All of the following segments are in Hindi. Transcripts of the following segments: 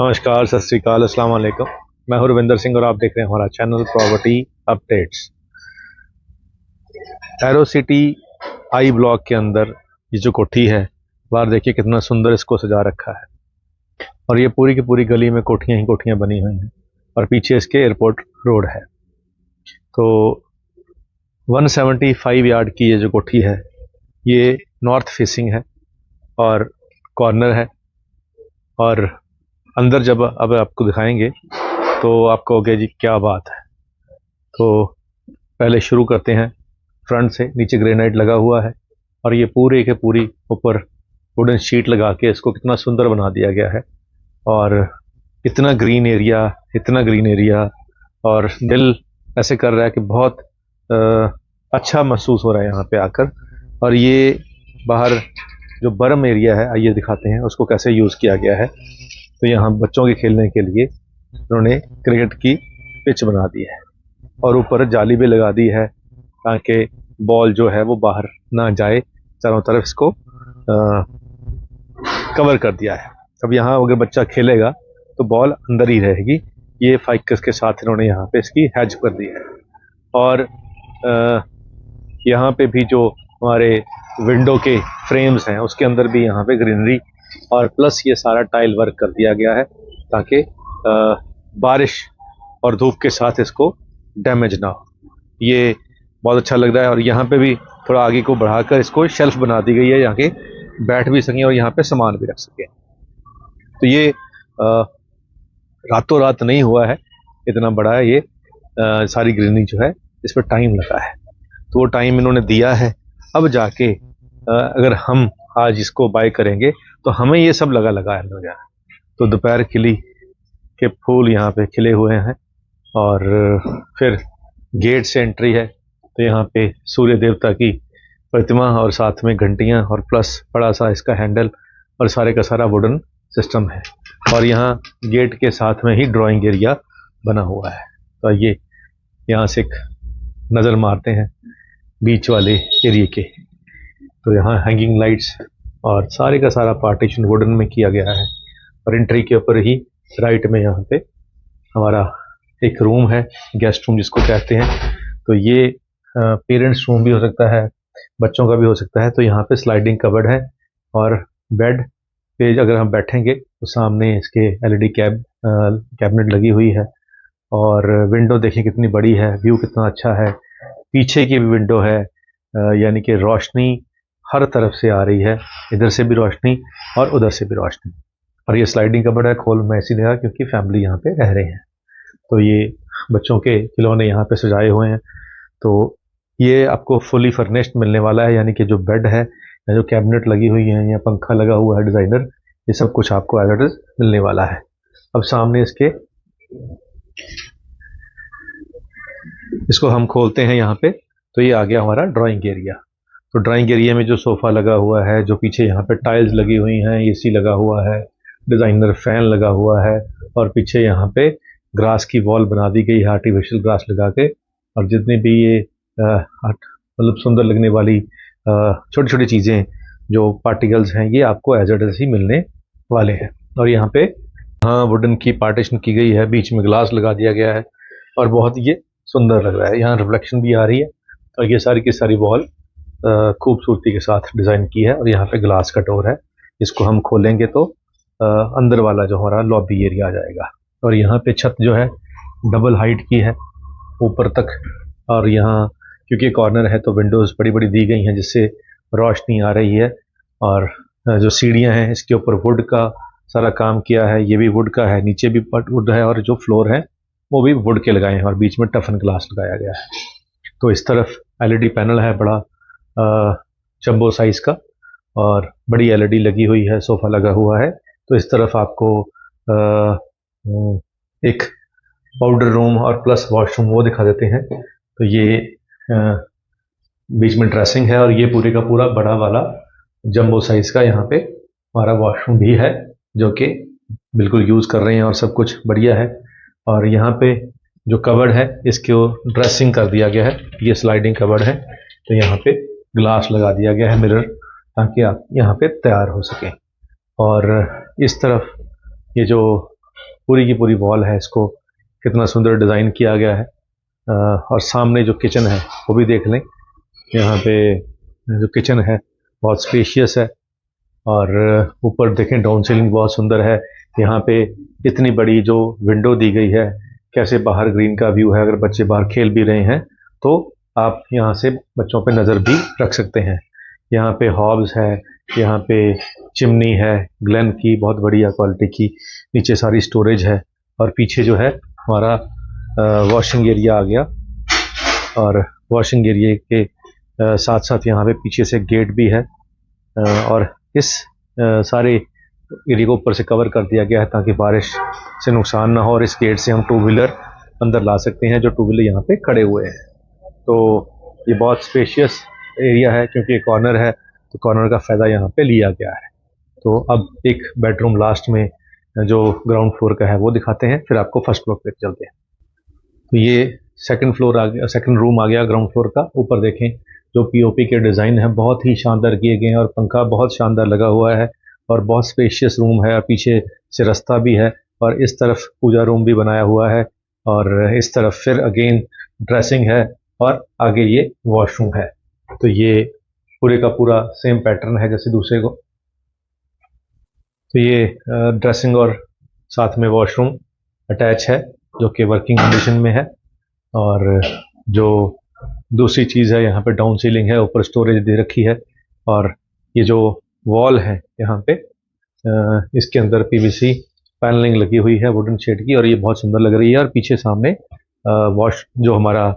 नमस्कार, सत श्रीकाल, अस्सलाम वालेकुम। मैं हूं रविंदर सिंह और आप देख रहे हैं हमारा channel property updates. Aero City I block के अंदर ये जो कोठी है, बाहर देखिए कितना सुंदर इसको सजा रखा है। और ये पूरी की पूरी गली में कोठियां ही कोठियां बनी हुई हैं और पीछे इसके एयरपोर्ट रोड है। तो 175 यार्ड की ये जो कोठी है, ये नॉर्थ फेसिंग है और कॉर्नर है। और अंदर जब अब आपको दिखाएंगे तो आप कहोगे जी क्या बात है। तो पहले शुरू करते हैं फ्रंट से। नीचे ग्रेनाइट लगा हुआ है और ये पूरे के पूरी ऊपर वुडन शीट लगा के इसको कितना सुंदर बना दिया गया है। और इतना ग्रीन एरिया और दिल ऐसे कर रहा है कि बहुत अच्छा महसूस हो रहा है यहाँ पे आकर। और ये बाहर जो बर्म एरिया है, आइए दिखाते हैं उसको कैसे यूज़ किया गया है। तो यहाँ बच्चों के खेलने के लिए उन्होंने क्रिकेट की पिच बना दी है और ऊपर जाली भी लगा दी है ताकि बॉल जो है वो बाहर ना जाए। चारों तरफ इसको कवर कर दिया है। अब यहाँ अगर बच्चा खेलेगा तो बॉल अंदर ही रहेगी। ये फाइकस के साथ इन्होंने यहाँ पे इसकी हैज कर दी है। और यहाँ पे भी जो हमारे विंडो के फ्रेम्स हैं उसके अंदर भी यहाँ पे ग्रीनरी और प्लस ये सारा टाइल वर्क कर दिया गया है ताकि बारिश और धूप के साथ इसको डैमेज ना हो। ये बहुत अच्छा लग रहा है। और यहाँ पे भी थोड़ा आगे को बढ़ाकर इसको शेल्फ बना दी गई है, यहाँ के बैठ भी सकें और यहाँ पे सामान भी रख सकें। तो ये रातों रात नहीं हुआ है, इतना बड़ा है ये। सारी ग्रीनरी जो है इस पर टाइम लगा है, तो वो टाइम इन्होंने दिया है। अब जाके अगर हम आज इसको बाय करेंगे तो हमें ये सब लगा है यहाँ। तो दोपहर खिली के फूल यहाँ पे खिले हुए हैं और फिर गेट से एंट्री है तो यहाँ पे सूर्य देवता की प्रतिमा और साथ में घंटियाँ और प्लस बड़ा सा इसका हैंडल और सारे का सारा वुडन सिस्टम है। और यहाँ गेट के साथ में ही ड्राइंग एरिया बना हुआ है। तो ये यहाँ से एक नज़र मारते हैं बीच वाले एरिया के। तो यहाँ हैंगिंग लाइट्स और सारे का सारा पार्टीशन वुडन में किया गया है। और एंट्री के ऊपर ही राइट में यहाँ पे हमारा एक रूम है, गेस्ट रूम जिसको कहते हैं। तो ये पेरेंट्स रूम भी हो सकता है, बच्चों का भी हो सकता है। तो यहाँ पे स्लाइडिंग कबर्ड है और बेड पे अगर हम बैठेंगे तो सामने इसके एलईडी कैबिनेट लगी हुई है। और विंडो देखिए कितनी बड़ी है, व्यू कितना अच्छा है। पीछे की भी विंडो है, यानी कि रोशनी हर तरफ से आ रही है, इधर से भी रोशनी और उधर से भी रोशनी। और ये स्लाइडिंग कबर्ड है, खोल मैं इसीलिए रहा क्योंकि फैमिली यहाँ पे रह रहे हैं। तो ये बच्चों के खिलौने यहाँ पे सजाए हुए हैं। तो ये आपको फुली फर्निश्ड मिलने वाला है, यानी कि जो बेड है या जो कैबिनेट लगी हुई है या पंखा लगा हुआ है डिज़ाइनर, ये सब कुछ आपको एज इट इज मिलने वाला है। अब सामने इसको हम खोलते हैं यहाँ पे, तो ये आ गया हमारा ड्राइंग एरिया। तो ड्राइंग एरिया में जो सोफ़ा लगा हुआ है, जो पीछे यहाँ पे टाइल्स लगी हुई हैं, एसी लगा हुआ है, डिज़ाइनर फैन लगा हुआ है और पीछे यहाँ पे ग्रास की वॉल बना दी गई है, आर्टिफिशियल ग्रास लगा के। और जितनी भी ये मतलब सुंदर लगने वाली छोटी छोटी चीज़ें जो पार्टिकल्स हैं, ये आपको एज इट इज ही मिलने वाले हैं। और यहाँ पे वुडन की पार्टीशन की गई है, बीच में ग्लास लगा दिया गया है और बहुत ये सुंदर लग रहा है। यहाँ रिफ्लेक्शन भी आ रही है और ये सारी की सारी वॉल खूबसूरती के साथ डिज़ाइन की है। और यहाँ पे ग्लास का डोर है, इसको हम खोलेंगे तो अंदर वाला जो हमारा लॉबी एरिया आ जाएगा। और यहाँ पे छत जो है डबल हाइट की है ऊपर तक। और यहाँ क्योंकि कॉर्नर है तो विंडोज़ बड़ी बड़ी दी गई हैं जिससे रोशनी आ रही है। और जो सीढ़ियाँ हैं इसके ऊपर वुड का सारा काम किया है, ये भी वुड का है, नीचे भी वुड है और जो फ्लोर है वो भी वुड के लगाए हैं और बीच में टफन ग्लास लगाया गया है। तो इस तरफ एलईडी पैनल है बड़ा जंबो साइज़ का और बड़ी एलईडी लगी हुई है, सोफ़ा लगा हुआ है। तो इस तरफ आपको एक पाउडर रूम और प्लस वॉशरूम वो दिखा देते हैं। तो ये बीच में ड्रेसिंग है और ये पूरे का पूरा बड़ा वाला जंबो साइज़ का यहाँ पे हमारा वॉशरूम भी है जो कि बिल्कुल यूज़ कर रहे हैं और सब कुछ बढ़िया है। और यहाँ पे जो कबर्ड है इसको ड्रेसिंग कर दिया गया है, ये स्लाइडिंग कबर्ड है। तो यहाँ पे ग्लास लगा दिया गया है, मिरर, ताकि आप यहाँ पे तैयार हो सकें। और इस तरफ ये जो पूरी की पूरी वॉल है, इसको कितना सुंदर डिज़ाइन किया गया है। और सामने जो किचन है वो भी देख लें। यहाँ पे जो किचन है बहुत स्पेशियस है, और ऊपर देखें डाउन सीलिंग बहुत सुंदर है। यहाँ पे इतनी बड़ी जो विंडो दी गई है, कैसे बाहर ग्रीन का व्यू है। अगर बच्चे बाहर खेल भी रहे हैं तो आप यहाँ से बच्चों पे नज़र भी रख सकते हैं। यहाँ पे हॉब्स है, यहाँ पे चिमनी है ग्लेन की, बहुत बढ़िया क्वालिटी की। नीचे सारी स्टोरेज है, और पीछे जो है हमारा वॉशिंग एरिया आ गया, और वॉशिंग एरिया के साथ साथ यहाँ पे पीछे से गेट भी है। और इस सारे एरिया को ऊपर से कवर कर दिया गया है ताकि बारिश से नुकसान ना हो, और इस गेट से हम टू व्हीलर अंदर ला सकते हैं जो टू व्हीलर यहाँ पे खड़े हुए हैं। तो ये बहुत स्पेशियस एरिया है, क्योंकि ये कॉर्नर है तो कॉर्नर का फ़ायदा यहाँ पे लिया गया है। तो अब एक बेडरूम लास्ट में जो ग्राउंड फ्लोर का है वो दिखाते हैं, फिर आपको फर्स्ट फ्लोर पे चलते हैं। तो ये सेकंड फ्लोर आ गया, सेकंड रूम आ गया ग्राउंड फ्लोर का। ऊपर देखें जो पीओपी के डिज़ाइन है बहुत ही शानदार किए गए हैं, और पंखा बहुत शानदार लगा हुआ है, और बहुत स्पेशियस रूम है। पीछे से रास्ता भी है, और इस तरफ पूजा रूम भी बनाया हुआ है, और इस तरफ फिर अगेन ड्रेसिंग है, और आगे ये वॉशरूम है। तो ये पूरे का पूरा सेम पैटर्न है जैसे दूसरे को। तो ये ड्रेसिंग और साथ में वॉशरूम अटैच है, जो कि वर्किंग कंडीशन में है। और जो दूसरी चीज़ है, यहाँ पे डाउन सीलिंग है, ऊपर स्टोरेज दे रखी है, और ये जो वॉल है यहाँ पे इसके अंदर पीवीसी पैनलिंग लगी हुई है वुडन शेड की, और ये बहुत सुंदर लग रही है। और पीछे सामने वॉश जो हमारा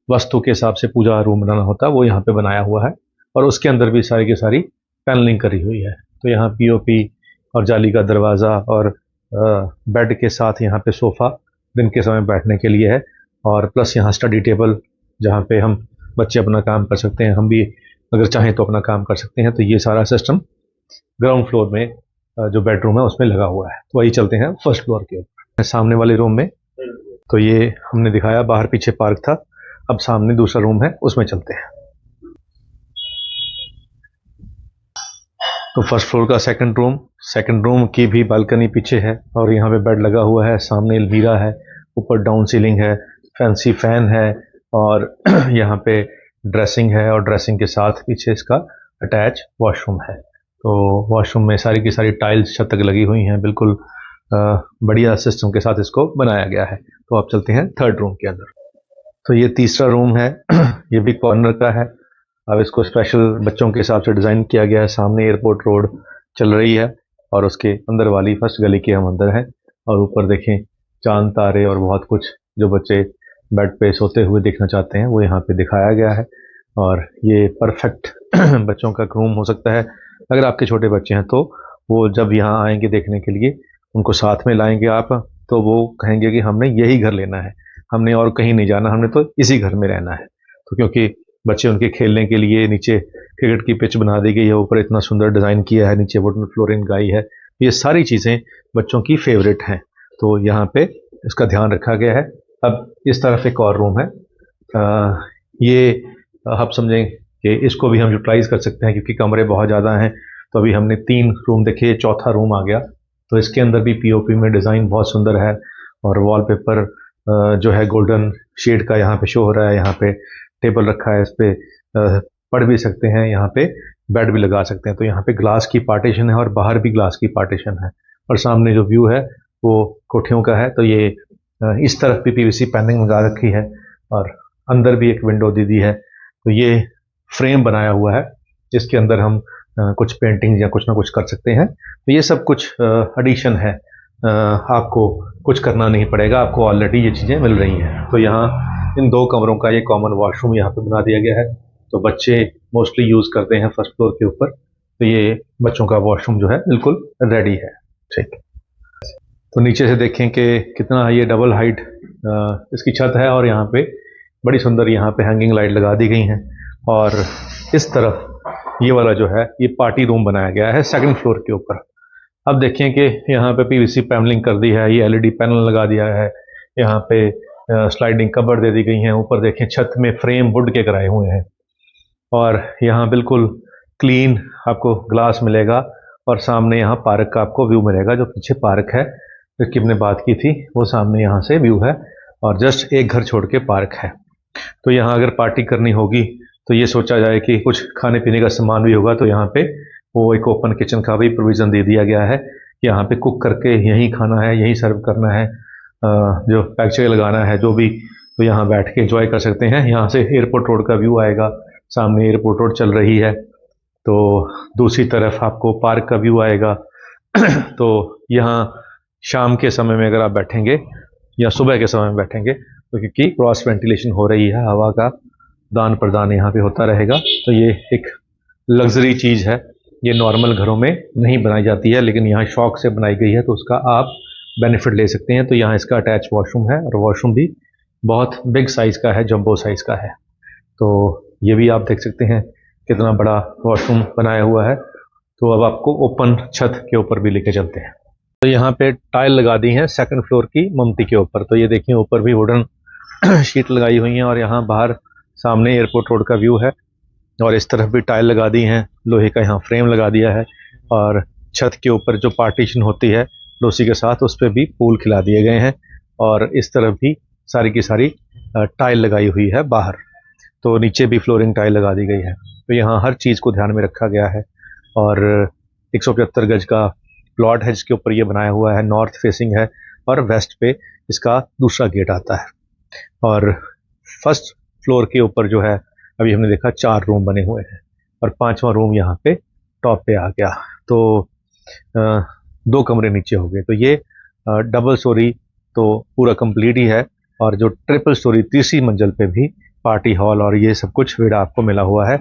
वस्तु के हिसाब से पूजा रूम बनाना होता है वो यहाँ पे बनाया हुआ है, और उसके अंदर भी सारी की सारी पैनलिंग करी हुई है। तो यहाँ पीओपी और जाली का दरवाज़ा, और बेड के साथ यहाँ पे सोफ़ा दिन के समय बैठने के लिए है, और प्लस यहाँ स्टडी टेबल जहाँ पे हम बच्चे अपना काम कर सकते हैं, हम भी अगर चाहें तो अपना काम कर सकते हैं। तो ये सारा सिस्टम ग्राउंड फ्लोर में जो बेडरूम है उसमें लगा हुआ है। तो वही चलते हैं फर्स्ट फ्लोर के ऊपर, सामने वाले रूम में। तो ये हमने दिखाया, बाहर पीछे पार्क था, अब सामने दूसरा रूम है उसमें चलते हैं। तो फर्स्ट फ्लोर का सेकंड रूम की भी बालकनी पीछे है, और यहाँ पे बेड लगा हुआ है, सामने अलमीरा है, ऊपर डाउन सीलिंग है, फैंसी फैन है, और यहाँ पे ड्रेसिंग है, और ड्रेसिंग के साथ पीछे इसका अटैच वॉशरूम है। तो वॉशरूम में सारी की सारी टाइल्स छत तक लगी हुई हैं, बिल्कुल बढ़िया सिस्टम के साथ इसको बनाया गया है। तो आप चलते हैं थर्ड रूम के अंदर। तो ये तीसरा रूम है, ये भी कॉर्नर का है। अब इसको स्पेशल बच्चों के हिसाब से डिज़ाइन किया गया है। सामने एयरपोर्ट रोड चल रही है, और उसके अंदर वाली फर्स्ट गली के हम अंदर हैं, और ऊपर देखें चांद तारे और बहुत कुछ जो बच्चे बेड पे सोते हुए देखना चाहते हैं वो यहाँ पे दिखाया गया है। और ये परफेक्ट बच्चों का रूम हो सकता है। अगर आपके छोटे बच्चे हैं तो वो जब यहाँ आएंगे देखने के लिए, उनको साथ में लाएंगे आप, तो वो कहेंगे कि हमने यही घर लेना है, हमने और कहीं नहीं जाना, हमने तो इसी घर में रहना है। तो क्योंकि बच्चे उनके खेलने के लिए नीचे क्रिकेट की पिच बना दी गई है, ऊपर इतना सुंदर डिज़ाइन किया है, नीचे वुडन फ्लोरिंग लगाई है, ये सारी चीज़ें बच्चों की फेवरेट हैं। तो यहाँ पे इसका ध्यान रखा गया है। अब इस तरफ एक और रूम है, ये आप समझें कि इसको भी हम यूटिलाइज़ कर सकते हैं, क्योंकि कमरे बहुत ज़्यादा हैं। तो अभी हमने 3 रूम देखे, चौथा रूम आ गया। तो इसके अंदर भी पीओपी में डिज़ाइन बहुत सुंदर है, और वॉलपेपर जो है गोल्डन शेड का यहाँ पे शो हो रहा है। यहाँ पे टेबल रखा है, इस पे पढ़ भी सकते हैं, यहाँ पे बेड भी लगा सकते हैं। तो यहाँ पे ग्लास की पार्टीशन है, और बाहर भी ग्लास की पार्टीशन है, और सामने जो व्यू है वो कोठियों का है। तो ये इस तरफ भी पीवीसी पैनलिंग लगा रखी है, और अंदर भी एक विंडो दे दी है। तो ये फ्रेम बनाया हुआ है, जिसके अंदर हम कुछ पेंटिंग या कुछ ना कुछ कर सकते हैं। तो ये सब कुछ एडिशन है, आपको कुछ करना नहीं पड़ेगा, आपको ऑलरेडी ये चीज़ें मिल रही हैं। तो यहाँ इन 2 कमरों का ये कॉमन वॉशरूम यहाँ पे बना दिया गया है। तो बच्चे मोस्टली यूज़ करते हैं फर्स्ट फ्लोर के ऊपर। तो ये बच्चों का वॉशरूम जो है बिल्कुल रेडी है। ठीक, तो नीचे से देखें कि कितना ये डबल हाइट इसकी छत है, और यहाँ पे बड़ी सुंदर यहाँ पे हैंगिंग लाइट लगा दी गई हैं। और इस तरफ ये वाला जो है ये पार्टी रूम बनाया गया है सेकंड फ्लोर के ऊपर। अब देखें कि यहाँ पे पीवीसी पैनलिंग कर दी है, ये एलईडी पैनल लगा दिया है, यहाँ पे स्लाइडिंग कबर दे दी गई हैं। ऊपर देखें छत में फ्रेम वुड के कराए हुए हैं, और यहाँ बिल्कुल क्लीन आपको ग्लास मिलेगा, और सामने यहाँ पार्क का आपको व्यू मिलेगा, जो पीछे पार्क है जिसकी हमने बात की थी वो सामने यहाँ से व्यू है, और जस्ट एक घर छोड़ के पार्क है। तो यहाँ अगर पार्टी करनी होगी तो ये सोचा जाए कि कुछ खाने पीने का सामान भी होगा, तो यहाँ पे वो एक ओपन किचन का भी प्रोविज़न दे दिया गया है कि यहाँ पे कुक करके यहीं खाना है, यहीं सर्व करना है, जो पैक लगाना है जो भी, तो यहाँ बैठ के एंजॉय कर सकते हैं। यहाँ से एयरपोर्ट रोड का व्यू आएगा, सामने एयरपोर्ट रोड चल रही है, तो दूसरी तरफ आपको पार्क का व्यू आएगा। तो यहाँ शाम के समय में अगर आप बैठेंगे या सुबह के समय में बैठेंगे तो क्योंकि क्रॉस वेंटिलेशन हो रही है, हवा का दान प्रदान यहाँ पे होता रहेगा, तो ये एक लग्जरी चीज़ है। ये नॉर्मल घरों में नहीं बनाई जाती है, लेकिन यहाँ शौक से बनाई गई है, तो उसका आप बेनिफिट ले सकते हैं। तो यहाँ इसका अटैच वॉशरूम है, और वॉशरूम भी बहुत बिग साइज़ का है, जंबो साइज़ का है। तो ये भी आप देख सकते हैं कितना बड़ा वॉशरूम बनाया हुआ है। तो अब आपको ओपन छत के ऊपर भी लेके चलते हैं। तो यहाँ पे टाइल लगा दी हैं सेकंड फ्लोर की ममती के ऊपर। तो ये देखिए ऊपर भी वुडन शीट लगाई हुई हैं, और यहाँ बाहर सामने एयरपोर्ट रोड का व्यू है, और इस तरफ भी टाइल लगा दी हैं, लोहे का यहाँ फ्रेम लगा दिया है, और छत के ऊपर जो पार्टीशन होती है लोसी के साथ उस पर भी फूल खिला दिए गए हैं, और इस तरफ भी सारी की सारी टाइल लगाई हुई है बाहर। तो नीचे भी फ्लोरिंग टाइल लगा दी गई है। तो यहाँ हर चीज़ को ध्यान में रखा गया है, और 175 गज का प्लॉट है जिसके ऊपर ये बनाया हुआ है, नॉर्थ फेसिंग है, और वेस्ट पे इसका दूसरा गेट आता है। और फर्स्ट फ्लोर के ऊपर जो है अभी हमने देखा 4 रूम बने हुए हैं, और 5वां रूम यहाँ पे टॉप पे आ गया। तो 2 कमरे नीचे हो गए। तो ये डबल स्टोरी तो पूरा कंप्लीट ही है, और जो ट्रिपल स्टोरी तीसरी मंजिल पे भी पार्टी हॉल और ये सब कुछ फिर आपको मिला हुआ है।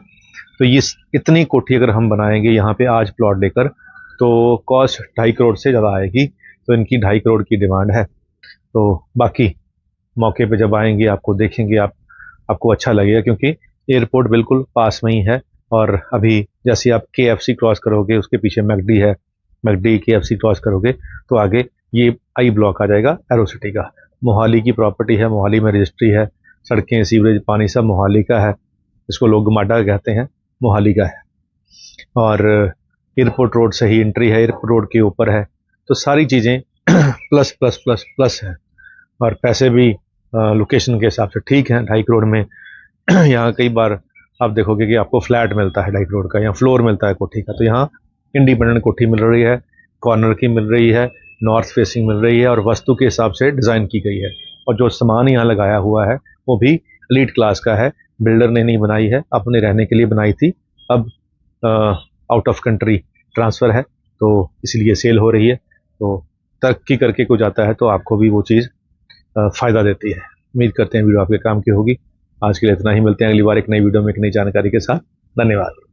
तो ये इतनी कोठी अगर हम बनाएंगे यहाँ पे आज प्लॉट लेकर, तो कॉस्ट 2.5 करोड़ से ज़्यादा आएगी। तो इनकी 2.5 करोड़ की डिमांड है। तो बाकी मौके पे जब आएंगे आपको देखेंगे, आपको अच्छा लगेगा, क्योंकि एयरपोर्ट बिल्कुल पास में ही है। और अभी जैसे आप KFC क्रॉस करोगे उसके पीछे मैकडी है, मैकडी KFC क्रॉस करोगे तो आगे ये आई ब्लॉक आ जाएगा एरोसिटी का। मोहाली की प्रॉपर्टी है, मोहाली में रजिस्ट्री है, सड़कें सीवरेज पानी सब मोहाली का है, इसको लोग गमाडा कहते हैं, मोहाली का है। और एयरपोर्ट रोड से ही एंट्री है, एयरपोर्ट रोड के ऊपर है। तो सारी चीज़ें प्लस प्लस प्लस प्लस हैं, और पैसे भी लोकेशन के हिसाब से ठीक हैं। 2.5 करोड़ में यहाँ कई बार आप देखोगे कि आपको फ्लैट मिलता है 2.5 करोड़ का, या फ्लोर मिलता है कोठी का। तो यहाँ इंडिपेंडेंट कोठी मिल रही है, कॉर्नर की मिल रही है, नॉर्थ फेसिंग मिल रही है, और वस्तु के हिसाब से डिज़ाइन की गई है। और जो सामान यहाँ लगाया हुआ है वो भी एलीट क्लास का है, बिल्डर ने नहीं बनाई है, अपने रहने के लिए बनाई थी। अब आउट ऑफ कंट्री ट्रांसफ़र है, तो इसलिए सेल हो रही है। तो तरक्की करके कुछ आता है तो आपको भी वो चीज़ फ़ायदा देती है। उम्मीद करते हैं वीडियो आपके काम की होगी। आज के लिए इतना ही, मिलते हैं अगली बार एक नई वीडियो में एक नई जानकारी के साथ। धन्यवाद।